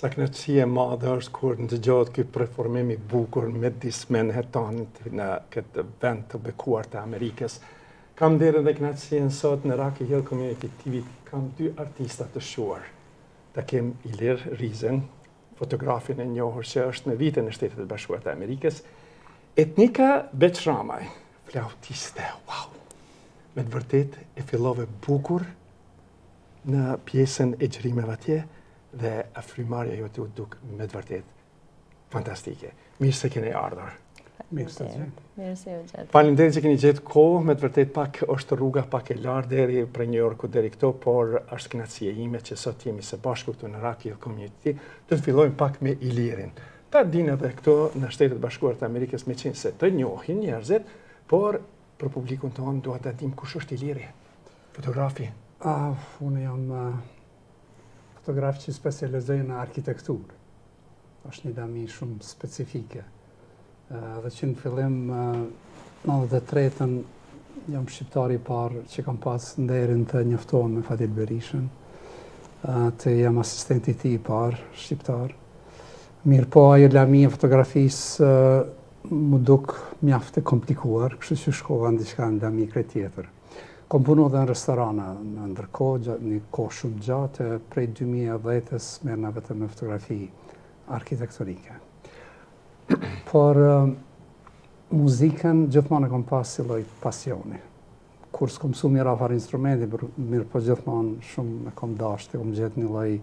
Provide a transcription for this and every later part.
Sa kënaqësi e madhe është kur ndëgjohet ky performim i bukur midis Manhattanit në këtë vend të bekuar të Amerikës. Kam derën dhe kënaqësinë sot në Rocky Hill Community TV, kam dy artista të shuar. Ta kem Ilir Rizën, fotografin e njohur që është në vitën e Shtetit të Bashkuar të Amerikës, Etnika Beçramaj, flautiste, wow! Me të vërtet e fillove bukur në pjesën e xhirimeve atje, dhe frymarrja jote u duk me të vërtet fantastike. Mirë se keni ardhur. Mirë se u gjetë. Faleminderit që keni gjetë kohë, me të vërtet pak është rruga pak e lartë deri prej New Yorku deri këto, por është kënaqësia ime që sot jemi së bashku këtu në Rocky Hill Community. Do të fillojmë pak me Ilirin. Ta dinë edhe këto në Shtetet Bashkuara të Amerikës, me qenë se të njohin njerëzit, por për publikun tonë dua ta dim kush është Iliri, fotografi. Unë jam fotograf që specializoj në arkitekturë. Është një dami shumë specifike. Dhe që në fillim 93-ën jam shqiptari i parë që kam pas nderin të njoftohen me Fadil Berishën, të jam asistenti i tij i parë shqiptar. Mirë po, ajo lami e fotografisë më duk mjaft e komplikuar, kështu që shkova në diçka në lami krejt tjetër. Kom punu dhe në restorana në ndërkohë, një kohë shumë gjatë, prej 2010-ës merrna vetëm me fotografi arkitektonike. Por muzikën gjithmonë e kom pas si lloj pasioni. Kur s'kom mësu mirë afar instrumenti, mirë po gjithmonë shumë e kom dashur, kom gjetë një lloj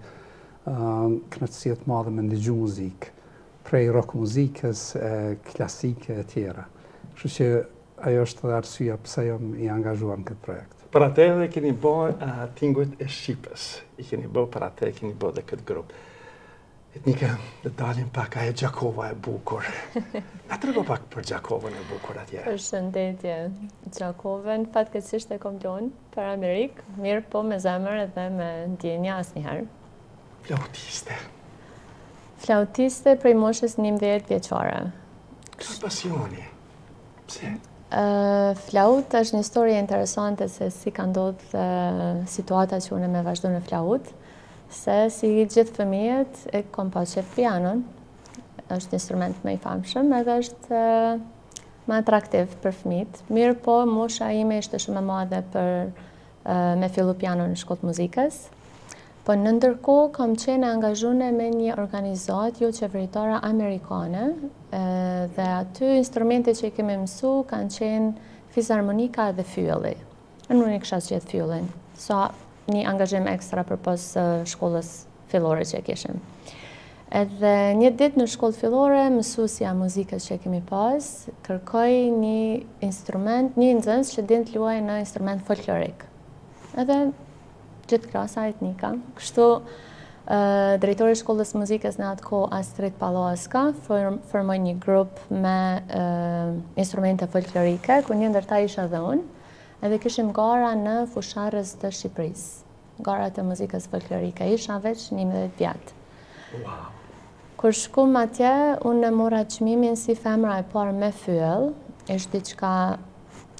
kënaqësie të madhe me ndëgju muzikë, prej rock muzikës, klasike e tjera. Kështu që ajo është dhe arsyeja pse jam i angazhuar në këtë projekt. Për atë edhe keni bërë Tinguit e Shqipës. I keni bërë për atë e keni bërë dhe këtë grup. Etnika, dhe dalim pak ajo Gjakova e bukur. Na trego pak për Gjakovën e bukur atje. Përshëndetje. Gjakovën fatkeqësisht e kom lënë për Amerikë, mirë po me zemër edhe me ndjenja asnjëherë. Flautiste. Flautiste prej moshës 11 vjeçare. Kështë pasioni? Pse? Flaut është një histori interesante se si ka ndodhë situata që unë me vazhdu në flaut, se si gjithë fëmijët e kom pas qef pianon, është një instrument më i famshëm edhe është më atraktiv për fëmijët. Mirë po, mosha ime ishte shumë e madhe për me fillu pianon në shkollë muzikës, po në ndërkohë kam qenë angazhuar me një organizatë jo qeveritare amerikane, dhe aty instrumentet që i kemi mësu kanë qenë fizharmonika dhe fyelli. Unë i kisha zgjedhë fyellin, sa një angazhim ekstra përpos shkollës fillore që e kishim. Edhe një ditë në shkollë fillore, mësuesja muzikës që kemi pas, kërkoi një instrument, një nxënës që din të luajë në instrument folklorik. Edhe gjithë klasa etnika. Kështu, drejtori i shkollës muzikës në atë kohë Astrid Paloska formoi një grup me instrumente folklorike, ku një ndërta isha dhe unë, edhe kishim gara në fusharës të Shqipërisë. Gara të muzikës folklorike, isha veç 11 vjetë. Wow. Kur shkum atje, unë e mora çmimin si femra e parë me fyell, ishte diçka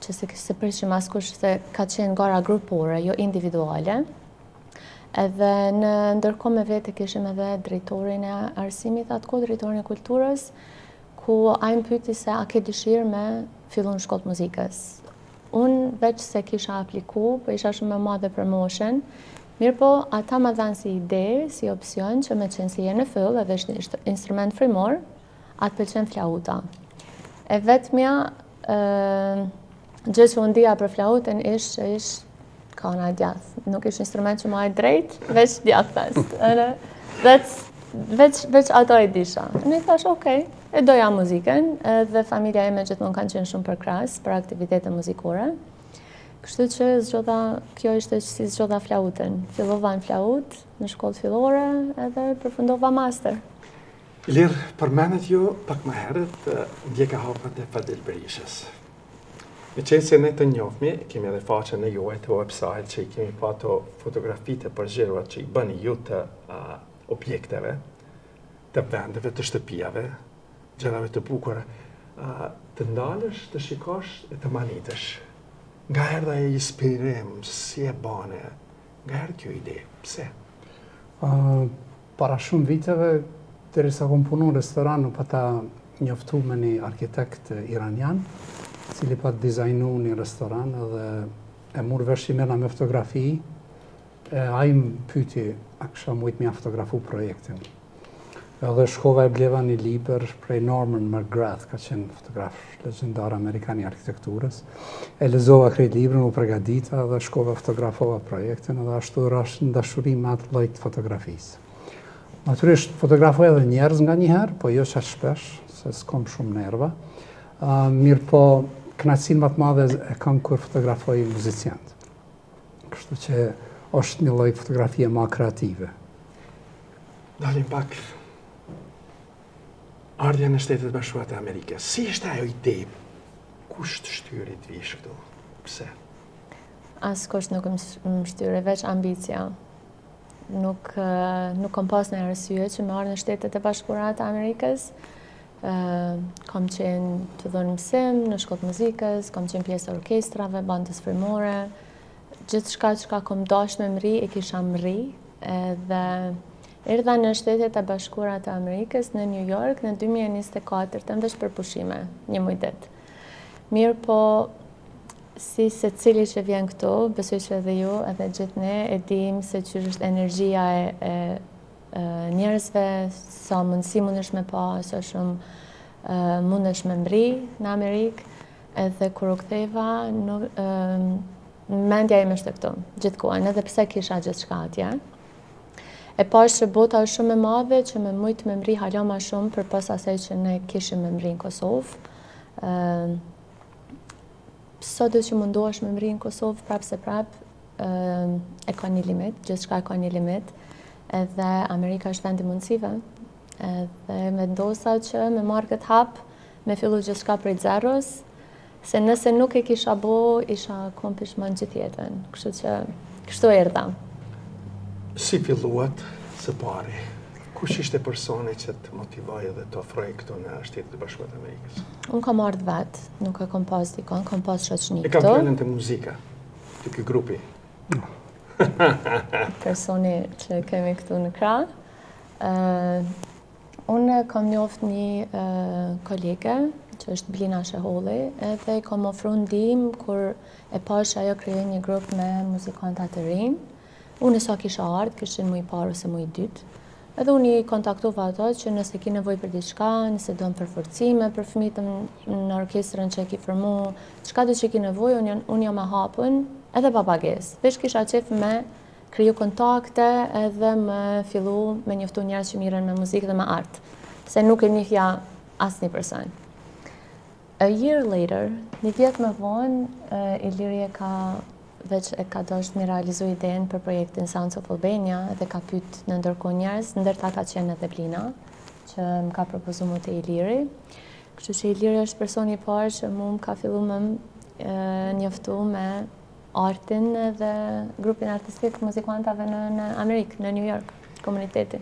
që se prishim askush se ka qenë gara grupore, jo individuale. Edhe në ndërkohë me vete kishim edhe drejtorin e arsimit atë kohë, drejtorin e kulturës, ku ai më pyeti se a ke dëshirë me fillu në shkollë muzikës. Unë veç se kisha apliku, po isha shumë e madhe për moshën, mirë po ata më dhanë si ide, si opsion që me qenë si je në fyll, edhe është instrument frymor, atë pëlqen flauta. E vetmja gjë që unë dija për flautën ishte kana djathë. Nuk ishte instrument që ma e drejt, veç djathës. Veç ato e disha. Në i thash, okej, e doja muzikën, dhe familja ime gjithmonë kanë qenë shumë përkras për aktivitete muzikore. Kështu që kjo ishte si zgjodha flautën. Fillova në flaut, në shkollë fillore, edhe përfundova master. Ilir, përmendet ju pak më herët ndjeka hapat e Fadil Berishës. Me qenë se ne të njohmi, kemi edhe faqen në juaj të website që i kemi pa të fotografitë e përgjëruat që i bëni ju të objekteve, të vendeve, të shtëpijave, gjërave të bukura, të ndalësh, të shikosh e të manitësh. Nga herë dhe e inspirim, si e bane, nga herë kjo ide, pse? para shumë viteve, derisa kom punu në restoran, nuk pata njoftu me një arkitekt iranian, cili pa dizajnu një restoran edhe e mur vesh i mena me fotografi, a i më pyti a kësha mujt mja fotografu projektin. Edhe shkova e bleva një liber prej Norman McGrath, ka qenë fotograf legendar amerikan i arkitekturës. E lezova krejt librin, u pregadita dhe shkova fotografova projektin edhe ashtu rash në dashuri me atë lloj fotografisë. Natyrisht fotografoj edhe njerëz nga njëherë, po jo që shpesh, se s'kom shumë nerva. Mirë po, kënaqësinë më të madhe e kam kur fotografoj muziciantë. Kështu që është një lloj fotografie më kreative. Dalim pak ardhja në Shtetet Bashkuara të Amerikës. Si është ajo ide? Kush të shtyri të vish këtu? Pse? Askush nuk më shtyri, veç ambicia. Nuk kam pas në arsye që më ardhë në Shtetet e Bashkuara të Amerikës. Kam qenë të dhënë mësim në shkollë muzikës, kam qenë pjesë orkestrave, bandës frymore. Gjithçka që kam dashur me mri, e kisha mri. Edhe erdha në Shtetet e Bashkuara të Amerikës në New York në 2024, të veç për pushime, një muj det. Mirë po, si se cili që vjen këtu, besoj që edhe ju, edhe gjithë ne, e dim se që është energjia e njerëzve, sa mundësi mundesh me pa, sa shumë mundesh me mri në Amerikë, edhe kur u ktheva, mendja ime ishte këtu, gjithkohën, edhe pse kisha gjithçka atje. E pash që bota është shumë e madhe që me mujtë me mri hala ma shumë për pas asaj që ne kishim me mri në Kosovë. Sot që mundohesh me mri në Kosovë prap se prap e ka një limit, gjithçka e ka një limit, edhe Amerika është vendi mundësive. Edhe vendosa që me marrë këtë hap, me fillu gjithçka prej zeros, se nëse nuk e kisha bo, isha kompishman gjithë jetën. Kështu që kështu erdha. Si filluat së pari? Kush ishte personi që të motivoj dhe të ofroj këtu në Shtetet e Bashkuara të Amerikës? Unë kam ardhur vetë, nuk e kam pas dikon, kam pas shoqni këtu. E kam fjalën të muzika, të ky grupi. Personi që kemi këtu në krah. Unë kam njoft një kolege, që është Blina Sheholli, edhe i kam ofru ndihmë kur e pash ajo krijoi një grup me muzikanta të rinj. Unë sa kisha ardhë, kishin mu i parë ose mu i dytë. Edhe unë i kontaktova ato që nëse ki nevoj për diçka, nëse do në përforcime për fëmijët në orkestrën që e ki formu, çka do që ki nevoj, unë jam e hapën edhe pa pagesë. Veç kisha qef me kriju kontakte edhe me fillu me njoftu njerëz që mirën me muzikë dhe me artë. Se nuk e njihja asnjë person. A year later, një vjet më vonë, Iliri veç e ka dashur me realizu idenë për projektin Sounds of Albania dhe ka pyet në ndërkohë njerëz, ndërta ka qenë edhe Blina, që më ka propozu mu të Iliri. Kështu që Iliri është personi i parë që mu më ka fillu me njoftu me artin dhe grupin artistik muzikantave në Amerikë, në New York, komuniteti.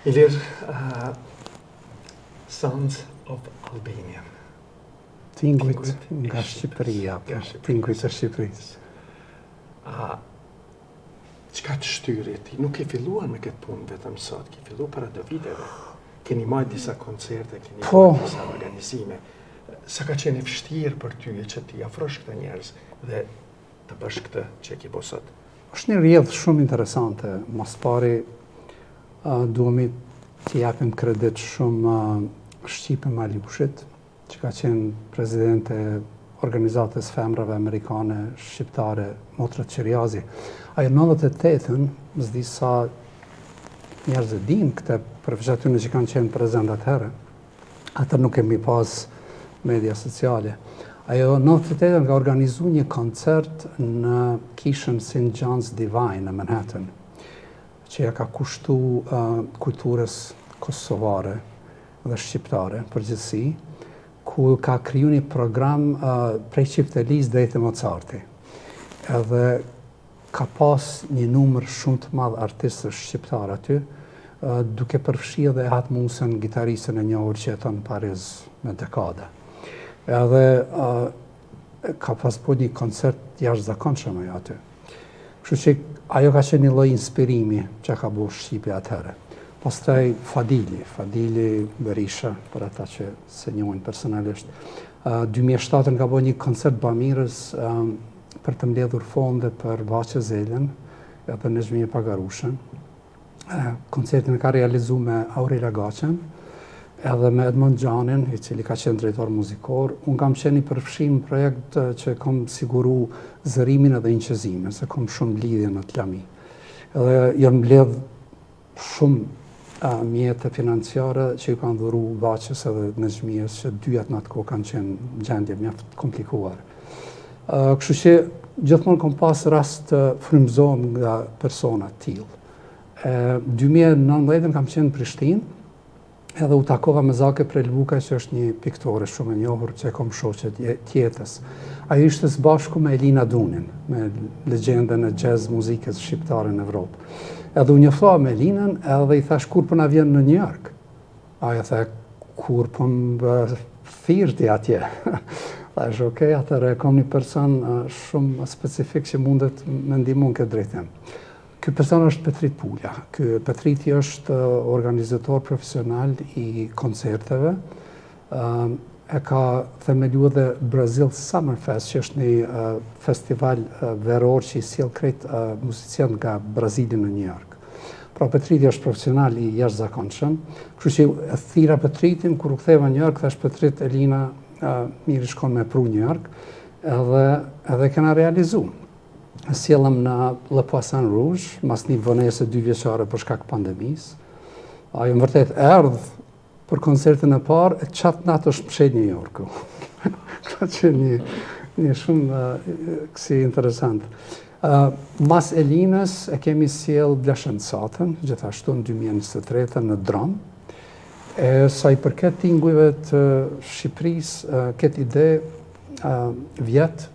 Ilir, Sounds of Albania. Tingujt nga Shqipëria, tingujt e Shqipërisë. Qka të shtyri ti? Nuk e filluar me këtë punë vetëm sot, ke fillu para do viteve. Keni marrë disa koncerte, keni marrë disa organizime. Sa ka qenë vështirë për ty që ti afrosh këta njerëz dhe të bësh këtë që ke bo sot? Është një rrjedhë shumë interesante. Mas pari, duhemi të japim kredit shumë Shqipe Maliushit, që ka qenë prezidente organizatës femrave amerikane shqiptare Motra Qiriazi. Ajo 98-ën, më zdi sa njerëz e din këtë përveç atyre që kanë qenë prezent atëherë. Atër nuk kemi pas media sociale. Ajo 98-ën ka organizu një koncert në kishën St. John's Divine në Manhattan, që ja ka kushtu kulturës kosovare dhe shqiptare përgjithësi, ku ka kriju një program prej Çiftelisë drejt Mozarti. Edhe ka pas një numër shumë të madh artistësh shqiptar aty, duke përfshi edhe atë Musën, gitaristën e njohur që jeton në Paris me dekada. Edhe ka pas po një koncert jashtëzakonshëm aty. Kështu që ajo ka qenë një lloj inspirimi që ka bërë Shqipja atëherë. Pastaj Fadili Berisha, për ata që se njohin personalisht. 2007 ka bërë një koncert Bamirës për të mbledhur fonde për Vaçë Zelën, edhe Nezhmije Pagarushën. Koncertin ka realizu me Aurela Gaçen, edhe me Edmond Gjanin, i cili ka qenë drejtor muzikor. Unë kam qenë i përfshirë në projekt që kam siguru zërimin edhe inqëzimin, se kam shumë lidhje në të lami. Edhe janë mbledh shumë mjete financiare që i kanë dhuru Vaçës edhe Nezhmijës, që dyjat në atë kohë kanë qenë gjendje mjaft komplikuar. Kështu që gjithmonë kam pas rast të frymëzohem nga persona të tillë. 2019 kam qenë në Prishtinë, edhe u takova me Zake Prelbuka, që është një piktore shumë e njohur, që e kom shoqet tjetës. Ajo ishte së bashku me Elina Dunin, me legjendën e jazz muzikës shqiptare në Evropë. Edhe u njoftova me Elinën, edhe i thash kur po na vjen në New York. Ajo the, kur po më thirrti atje. Thash, okej, atëherë kam një person shumë specifik që mundet me ndihmu në këtë drejtim. Ky person është Petrit Pulja. Ky Petriti është organizator profesional i koncerteve. E ka themelu edhe Brazil Summer Fest, që është një festival veror që i sjell krejt muzician nga Brazili në New York. Pra Petriti është profesional i jashtëzakonshëm. Kështu që e thira Petritin, kur u ktheva në New York, thash Petrit, Elina mirë shkon me pru New York, edhe kena realizu. Sjellëm në Le Poisson Rouge, mas një vonese 2 vjeçare për shkak pandemisë. Ajo më vërtet erdh për koncertin e parë, e qatë natë është mshet New Yorku. Ka qenë një shumë kësi interesant. Mas Elinës e kemi sjell Bleshën Satën, gjithashtu në 2023 në Dram. Sa i përket tingujve të Shqipërisë, këtë ide vjetë,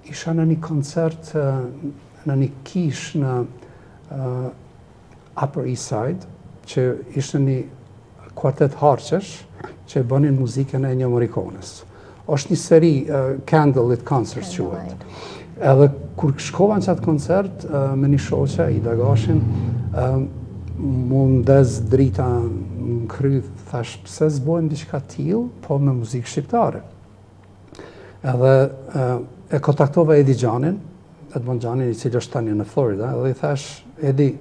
isha në një koncert në një kish në Upper East Side, që ishte një kuartet harqesh që e bënin muzikën e Ennio Morricones. Është një seri Candlelit Concerts quhet. Edhe kur shkova në qatë koncert me një shoqe, Ida Gashin, mundes drita në kry, thash, pse zbojmë diçka tillë, po me muzikë shqiptare. Edhe e kontaktova Edi Gjanin, Edmond Gjanin, i cili është tani në Florida, edhe i thash, Edi,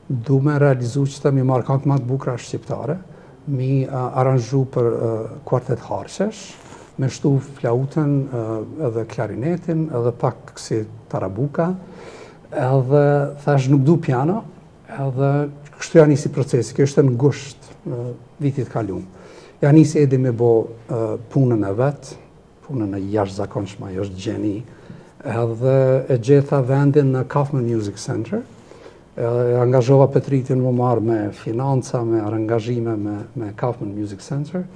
du me realizu që ta mi marrë këngë më të bukura shqiptare, mi aranzhu për kuartet harqesh, me shtu flautën edhe klarinetin, edhe pak si tarabuka, edhe thash, nuk du piano, edhe kështu ja nisi procesi, kjo ishte në gusht vitit kalum. Ja nisi Edi me bo punën e vetë, punën e jashtëzakonshme, ajo është gjeni, edhe e gjetha vendin në Kaufman Music Center, e angazhova Petritin më marrë me financa, me arangazhime me Kaufman Music Center,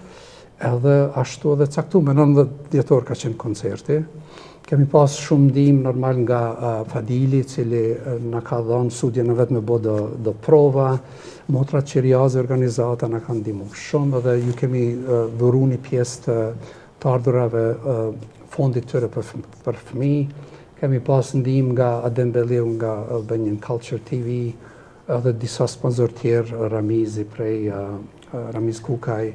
edhe ashtu edhe caktu, me 19 dhjetor ka qenë koncerti. Kemi pas shumë ndihmë normal nga Fadili, cili na ka dhënë studjen e vetë me bo do prova, Motra Qiriazi organizata na ka ndihmu shumë, edhe ju kemi dhuru një pjesë të ardhurave fondit tëre për fëmijë. Kemi pas ndihmë nga Adem Belliu, nga Albanian Culture TV, edhe disa sponsor tjerë, Ramizi prej Ramiz Kukaj,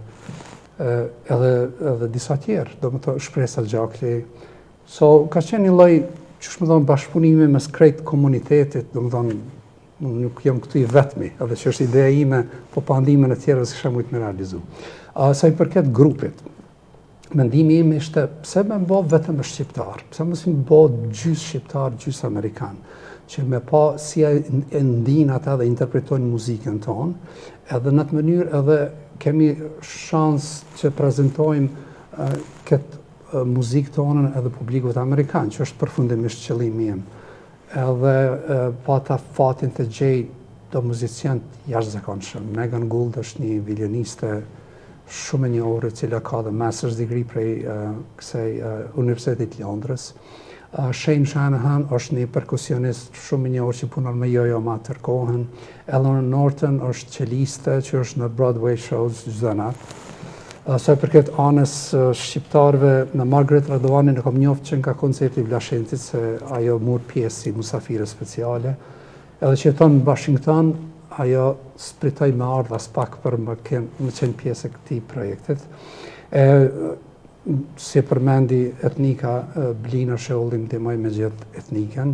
edhe disa tjerë, do më të Shpresa Gjakli. So, ka qenë një lloj, qysh më thonë, bashkëpunimi mes krejt komunitetit, do më thonë, nuk jam këtu i vetmi, edhe që është ideja ime, po pa ndihmën e tjerëve s'kisha mujt me realizu. Sa i përket grupit, mendimi im ishte, pse me bo vetëm shqiptar, pse mos më bo gjys shqiptar, gjys amerikan, që me pa si e ndin ata dhe interpretojnë muzikën tonë, edhe në të mënyrë edhe kemi shans që prezentojmë këtë muzikë tonën edhe publikut amerikan, që është përfundimisht qëllimi im. Edhe pata fatin të gjej do muzician jashtëzakonshëm. Megan Gould është një violiniste shumë e njohur, e cila ka dhe master's degree prej kësaj Universitetit Londrës. Shane Shanahan është një perkusionist shumë i njohur që punon me Yo-Yo Ma tërkohën. Eleanor Norton është qeliste që është në Broadway shows çdo natë. Sa i përket anës shqiptarëve, në Margaret Radovanin e kam njoftë që nga koncerti i Blashentit, se ajo mor pjesë si musafire speciale. Edhe që jeton në Washington, ajo spritoj me ardha s'pak për më qenë pjesë e këtij projektit. Si përmendi etnika, Blina Sheolli më ndihmoi me gjithë etnikën,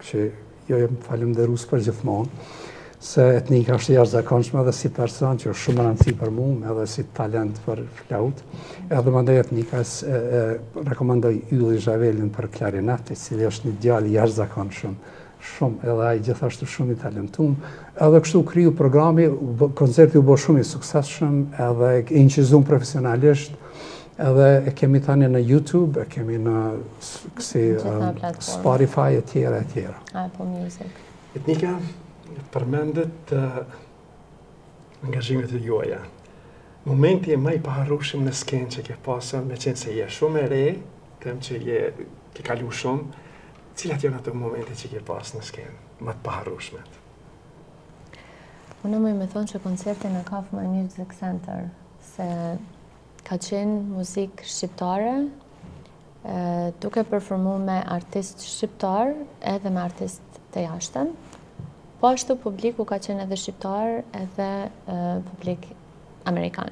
që jo jam falënderues për gjithmonë, se etnika është jashtëzakonshme edhe si person që është shumë e rëndësishme për mua, edhe si talent për flaut. Edhe mandej etnika rekomandoj Ylli Zhavelin për klarinet, i cili është një djalë i jashtëzakonshëm, shumë edhe ai gjithashtu shumë i talentuar. Edhe kështu kriju programi, koncerti u bë shumë i suksesshëm, edhe e incizuar profesionalisht. Edhe e kemi tani në YouTube, e kemi në Spotify e tjera e tjera. Apple Music. Etnika, përmendet angazhimet e juaja. Momenti e më i paharrueshëm në skenë që ke pasur, me qenë se je shumë e re, them që ke kalu shumë, cilat janë ato momente që ke pasur në skenë, më të paharrueshmet? Unë më me thonë që koncerti në Kaufman Music Center, se ka qenë muzikë shqiptare, duke performu me artist shqiptar edhe me artist të jashtëm. Po ashtu publiku ka qenë edhe shqiptar edhe publik amerikan.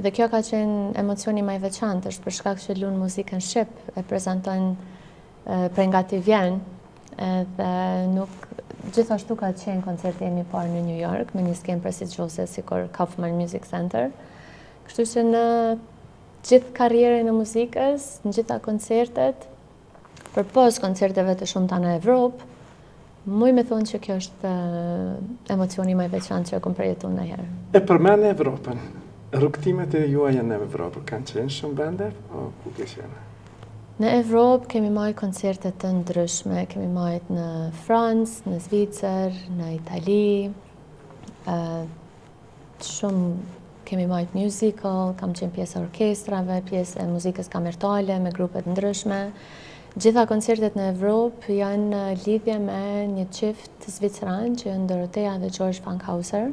Edhe kjo ka qenë emocioni më i veçantë, është për shkak që lunë muzikën shqip, e prezantojnë prej nga ti vjen, edhe nuk gjithashtu ka qenë koncerti im i parë në New York me një skenë prestigjioze sikur Kaufman Music Center. Kështu që në gjithë karrierën e muzikës, në gjitha koncertet, përpos koncerteve të shumta në Evropë, muj me thonë që kjo është emocioni më i veçantë që e kom përjetuar ndonjëherë. E përmend Evropën. Rrugtimet e juaja në Evropë kanë qenë shumë vende, o ku ke qenë? Në Evropë kemi marrë koncerte të ndryshme, kemi marrë në Francë, në Zvicër, në Itali, shumë kemi marrë musical, kam qenë pjesë e orkestrave, pjesë e muzikës kamertale me grupe të ndryshme. Gjitha koncertet në Evropë janë lidhje me një qift zviceran që janë Dorothea dhe George Fankhauser.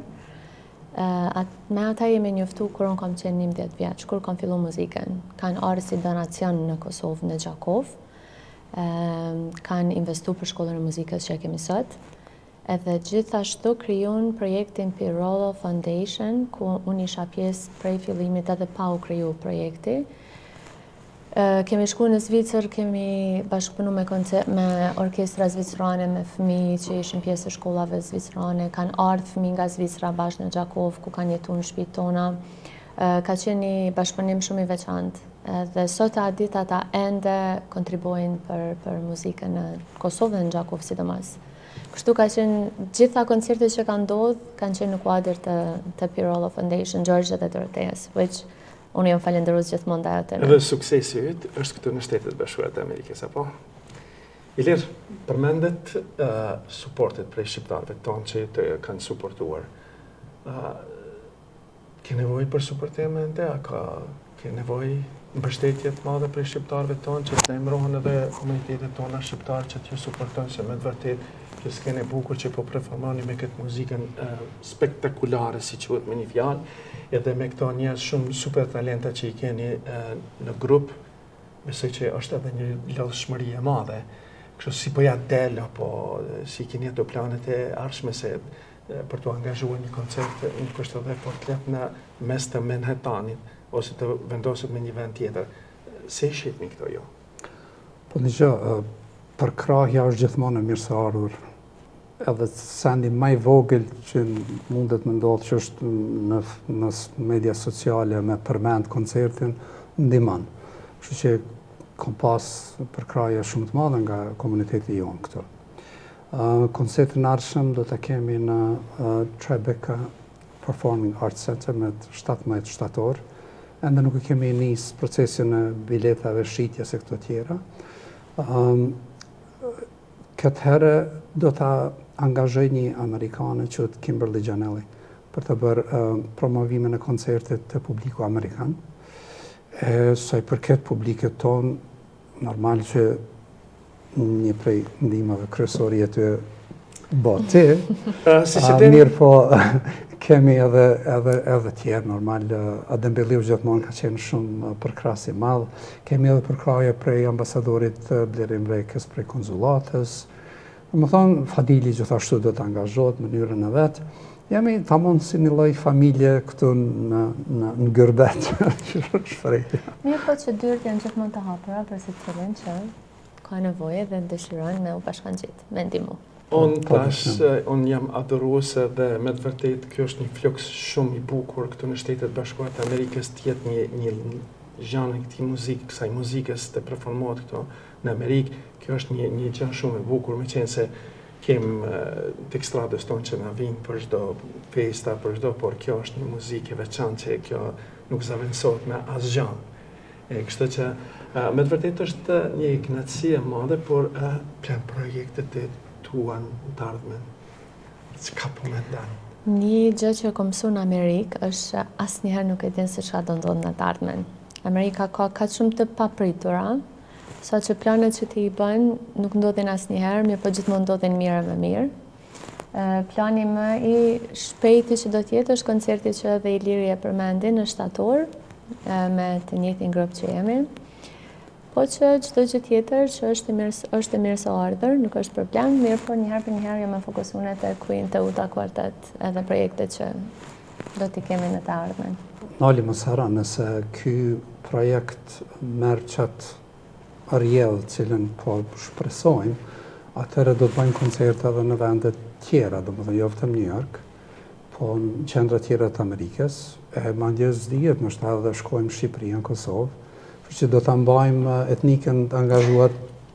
Me ata jemi njoftu kur unë kam qenë 11 vjeç, kur kam fillu muzikën. Kanë arë si donacion në Kosovë, në Gjakov. Kanë investu për shkollën e muzikës që e kemi sot. Edhe gjithashtu kryun projektin Pirolo Foundation, ku unë isha pjesë prej fillimit edhe pa u kryu projekti. Kemi shku në Zvicër, kemi bashkëpunu me orkestra zvicerane, me fëmijë që ishin pjesë e shkollave zvicerane, kanë ardhur fëmijë nga Zvicra bashkë në Gjakov, ku kanë jetuar në shtëpitë tona. Ka qenë një bashkëpunim shumë i veçantë. Dhe sot a ditë ata ende kontribuojnë për muzikën në Kosovë dhe në Gjakov sidomos. Kështu ka qenë gjitha koncertet që kanë ndodhur, kanë qenë në kuadër të Pirolo Foundation, George dhe Dorotheas, which unë jam falenderues gjithmonë ndaj atyre. Edhe suksesi yt është këtu në Shtetet Bashkuara të Amerikës, apo? Ilir, përmendet suportet prej shqiptarëve tonë që të kanë suportuar. Ke nevojë për suportamente, ke nevojë mbështetje të madhe prej shqiptarëve tonë që të emërohen edhe komunitetet tona shqiptare që t'ju suportojnë, se me të vërtet që s'kene bukur që po performoni me këtë muzikën spektakulare, si quhet me një fjalë, edhe me këto njerëz shumë super talenta që i keni në grup, besoj që është edhe një lodhshmëri e madhe. Kështu si po ja del, apo si keni ato planet e ardhshme se për të angazhuar një koncert, një kështë edhe portlet në mes të Manhattanit, ose të vendoset me një vend tjetër. Se i shihni këto jo? Po një gjë, përkrahja është gjithmonë e mirë se ardhur. Edhe sendi më i vogël që mundet me ndodhë që është në media sociale me përmend koncertin, ndihmon. Kështu që kam pas përkrahje shumë të madhe nga komuniteti jonë këtu. Koncertin ardhshëm do të kemi në Tribeca Performing Arts Center me 17 shtator. Ende nuk e kemi nisë procesin e biletave, shitjes e këto tjera. Këtë herë do të angazhoj një Amerikane që të Kimberly Janelli për të bërë promovimin e koncertit të publiku Amerikan. Sa i përket publiket tonë, normal që një prej ndihmave kryesore jetë ti, mirë po kemi edhe tjerë, normal, Adembelliu gjithmonë ka qenë shumë përkrahës i madh, kemi edhe përkrahje prej ambasadorit Blerim Rekës prej konzulatës, Më thonë, Fadili gjithashtu do të angazhohet në mënyrën e vetë. Jemi tamam si një lloj familje këtu në Gërbet, shprehje. Mirë po që dyert janë gjithmonë të hapura për secilin që ka nevojë dhe dëshiron me u bashkangjitë, me ndihmu. Unë jam adhuruese dhe me të vërtet kjo është një fluks shumë i bukur këtu në Shtetet Bashkuara të Amerikës, të jetë një zhanër këtij muzikë, kësaj muzikës të performohet këtu në Amerikë. Kjo është një gjë shumë e bukur, meqense se kem të stradës tonë që na vinë për çdo festa, për çdo, por kjo është një muzikë e veçantë që kjo nuk zaventësohet me asgjë. Kështu që me të vërtet është një kënaqësi e madhe, por plan projektet e tua në të ardhmen. Çka po mendon? Një gjë që kam mësuar në Amerikë është asnjëherë nuk e din se çfarë do ndodhë në të ardhmen. Amerika ka kaq shumë të papritura, sa që planet që ti i bën nuk ndodhin asnjëherë, mirë po gjithmonë ndodhin mirë më mirë. Plani më i shpejti që do të jetë është koncerti që edhe Iliri e përmendi në shtator, me të njëjtin grup që jemi. Po që çdo gjë tjetër që është e mirë së ardhur, nuk është problem, mirë po njëherë për njëherë jam e fokusuar te Queen të Uta Quartet, edhe projektet që do t'i kemi në të ardhmen. Nali mos harro nëse ky projekt merr çat rrjedh cilën po shpresojmë, atëherë do të bëjmë koncerte edhe në vende tjera, domethënë jo vetëm New York, po në qendra tjera të Amerikës, e mandje s'dihet, ndoshta edhe shkojmë në Shqipëri, në Kosovë, për që do ta mbajmë etnikën të angazhuar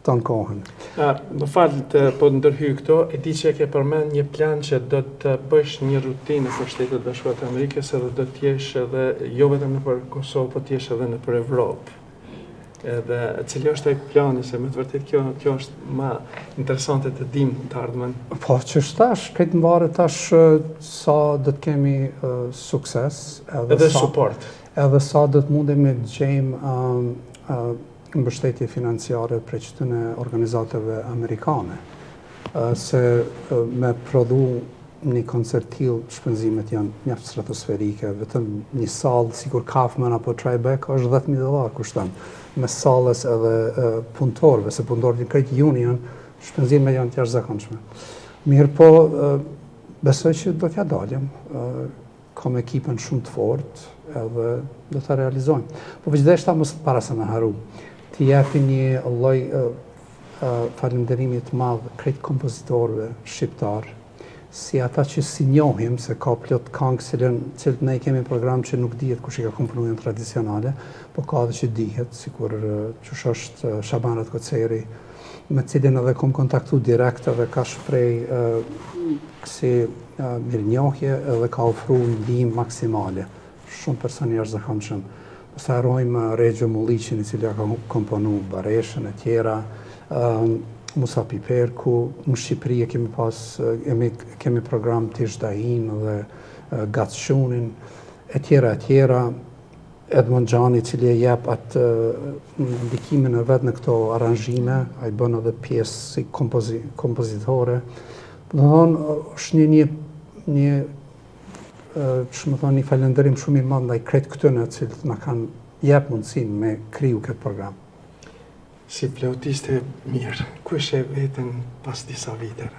ton kohën. Më falë të po ndërhyj këto, e di që e ke përmend një plan që do të bësh një rutinë për Shtetet Bashkuara të Amerikës edhe do të jesh edhe jo vetëm nëpër Kosovë, po të jesh edhe nëpër Evropë. Edhe cili është ai plani, se me të vërtet kjo është më interesante të dim të ardhmen. Po që shtash, këtë mbarë tash sa do të kemi sukses edhe suport. Edhe sa do të mundemi të gjejmë mbështetje financiare për çdo organizatave amerikane. Se me prodhu një koncert tillë, shpenzimet janë mjaft stratosferike, vetëm një sallë sikur Kaufman apo Tribeca është $10,000 kushton. Me sallës edhe punëtorëve, se punëtorët në Credit Union, shpenzimet janë të jashtëzakonshme. Mirë po, besoj që do t'ja dalim, kam ekipën shumë të fortë, edhe do t'a realizojmë. Po veçdeshta mos para se me haru, t'i japi një lloj falënderimi të madh krejt kompozitorëve shqiptar, si ata që si njohim, se ka plot këngë cilët ne kemi program që nuk dihet kush i ka komponuar tradicionale, po ka edhe që dihet, sikur që është Shaban Koceri, me cilin edhe kom kontaktu direkt edhe ka shprej si mirënjohje edhe ka ofru ndihmë maksimale. Shumë person i jashtëzakonshëm. Pastaj harrojmë Regjo Mulliqin, i cili ka komponu Bareshën e tjera, Musa Piperku, në Shqipëri kemi program Tish Dahin dhe Gatëshunin, e tjera, Edmond Gjani, cili e jep atë ndikimin e vetë në këto aranjime, a i bën edhe pjesë si kompozitore. Do thonë, është një një falënderim shumë i madh ndaj krejt këtyre të cilët na kanë jep mundësinë me kriju këtë program. Si flautiste mirë, ku e sheh veten pas disa viteve?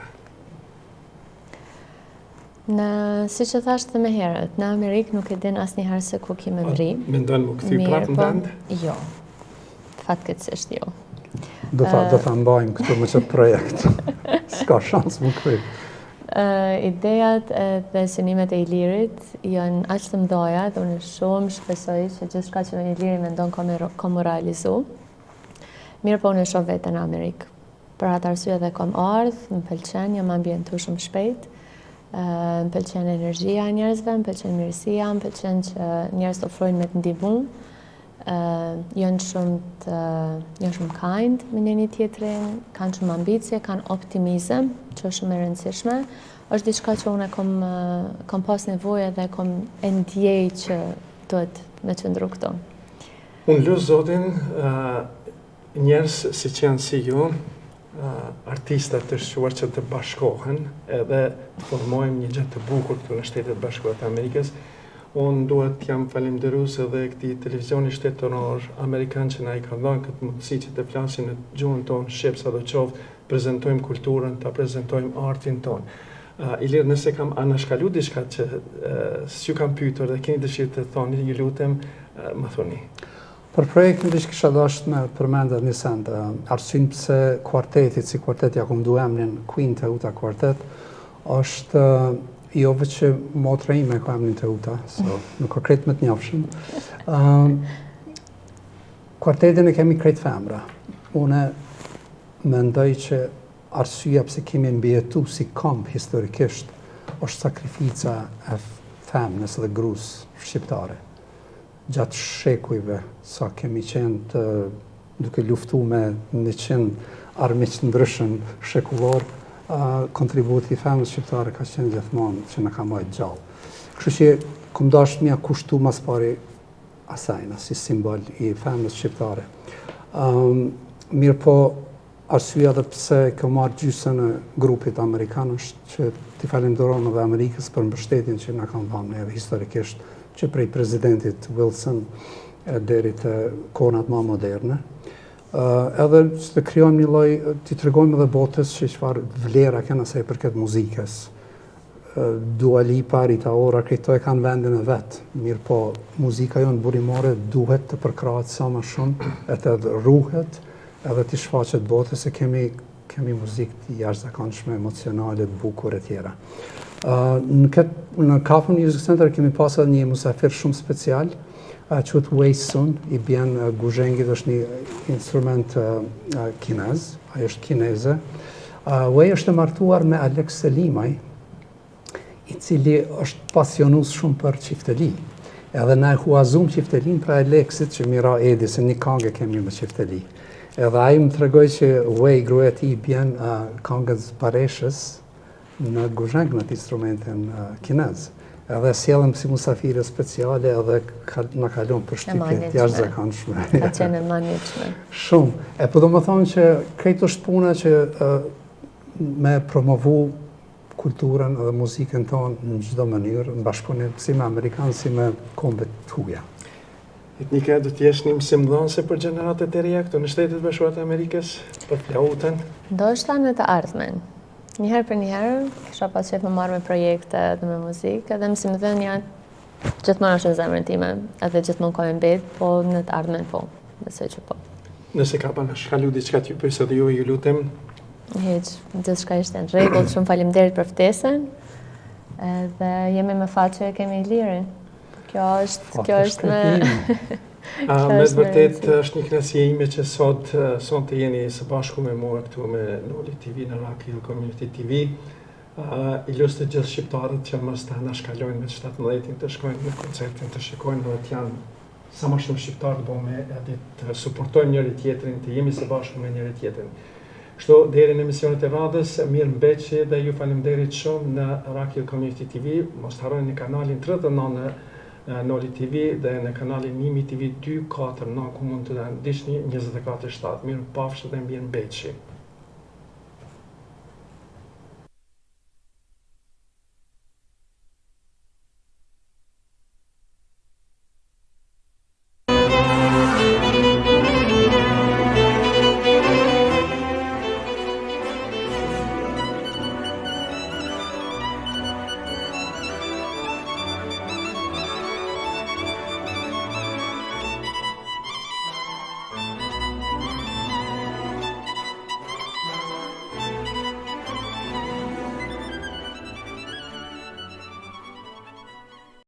Si që thashtë më herët, në Amerikë nuk e din asnjëherë se ku kemi mri. Mendon më kthy prapë në vend? Jo. Fatkeqësisht jo. Do ta mbajmë këtu me çet projekt. S'ka shans më kthy. Idejat dhe synimet e Ilirit janë aq të mëdha dhe unë shumë shpresoj që gjithçka që Iliri mendon ka më realizu. Mirë po unë shoh veten në Amerikë. Për atë arsye dhe kam ardhur, më pëlqen, jam ambientuar shumë shpejt. Më pëlqen energjia e njerëzve, më pëlqen mirësia, më pëlqen që njerëzit ofrojnë me të ndihmu. Janë shumë kind me njëri tjetrin, kanë shumë ambicie, kanë optimizëm, që është shumë e rëndësishme. Është diçka që unë kam pas nevojë dhe kam e ndjej që duhet me qëndru këtu. Unë lut Zotin, njerëz si që janë si ju, artistat të shquar që të bashkohen edhe të formojmë një gjë të bukur këtu në Shtetet Bashkuara të Amerikës. Unë duhet jam falenderues edhe këtij televizioni shtetëror amerikan që na i ka dhënë këtë mundësi që të flasim në gjuhën tonë shqip, sado qoftë prezentojmë kulturën, ta prezentojmë artin tonë. Ilir, nëse kam anashkalu diçka që s'ju kam pyetur dhe keni dëshirë të thoni, ju lutem, më thoni. Për projektin që kisha dashur me përmendet një send, arsyeën pse kuartetit, si kuartet ja kom du emrin Queen Teuta Quartet, është jo që motra ime ka emrin Teuta, so nuk ka krejt me të njofshëm. Kuartetin e kemi krejt femra. Une mendoj që arsyeja pse kemi mbijetu si kamp historikisht është sakrifica e femnës dhe grus shqiptare. Gjatë shekujve, sa kemi qenë duke luftu me 100 armiq ndryshëm shekullor, kontributi i femnës shqiptare ka qenë gjithmonë që na ka mbajtur gjallë. Kështu që kom dashur mia kushtu mas pari asajna si simbol i femnës shqiptare. Mirë po, arsyeja dhe pse kam marrë gjysën e grupit amerikan është që t'i falenderojmë edhe Amerikës për mbështetjen që na kanë dhënë edhe historikisht, që prej presidentit Wilson deri te kohët më moderne. Edhe që të krijojmë një lloj, t'i tregojmë edhe botës që çfarë vlera kanë sa i përket muzikës. Dua Lipa, Rita Ora, këto e kanë vendin e vet. Mirë po, muzika jonë burimore duhet të përkrahet sa më shumë, e të ruhet edhe t'i shfaqet botës se kemi muzikë të jashtëzakonshme, emocionale, bukur e tjera. Në Kafa Music Center kemi pas edhe një musafir shumë special, quhet Wei Sun, i bjen guzhengit, është një instrument kinez, ajo është kineze. Wei është e martuar me Alex Selimaj, i cili është pasionues shumë për qifteli. Edhe na e huazum qiftelin pra Alexit që mira Edi, se një këngë kemi me qifteli. Edhe ai më tregoi që Wei, gruaja e tij, bjen këngës bareshës në guzheng në atë instrumentin kinez. Edhe sjellëm si musafire speciale edhe na kalon përshtypje të jashtëzakonshme. Ka qenë e manitshme. Shumë. Po do më thonë që këtë është puna që me promovu kulturën dhe muzikën tonë në çdo mënyrë, në bashkëpunim si me Amerikanë, si me kombet tuaja. Etnika, do t'jesh një mësimdhënëse për gjeneratët e reja këtu në Shtetet Bashkuara të Amerikës, për flautën? Ndoshta në të ardhmen. Njëherë për njëherë, kisha pas qef më marrë me projekte dhe me muzikë, edhe mësimdhënia gjithmonë është në zemrën time, edhe gjithmonë ka mbet, po në të ardhmen po, besoj që po. Nëse ka anashkalu diçka t'ju pyes edhe ju lutem. Hiq, gjithçka ishte në rregull, shumë faleminderit për ftesën, edhe jemi me fat që kemi lirin. Kjo është me... Me të vërtet është një kënaqësi ime që sot të jeni së bashku me mua këtu me Noli TV në Rock Hill Community TV. I lus të gjithë shqiptarët që mos të anashkalojnë me 17-in të shkojnë në koncertin, të shikojnë dhe të janë sa më shumë shqiptarë të bëme edhe të suportojmë njëri tjetrin, të jemi së bashku me njëri tjetrin. Kështu deri në emisionet e radhës, mirë mbeqje dhe ju faleminderit shumë në Rock Hill Community TV. Mos të harroni në kanalin 39 në Noli TV dhe në kanalin Nimi TV 249 ku mund të ndihni 24/7. Mirë pafshë dhe mirë mbeqje.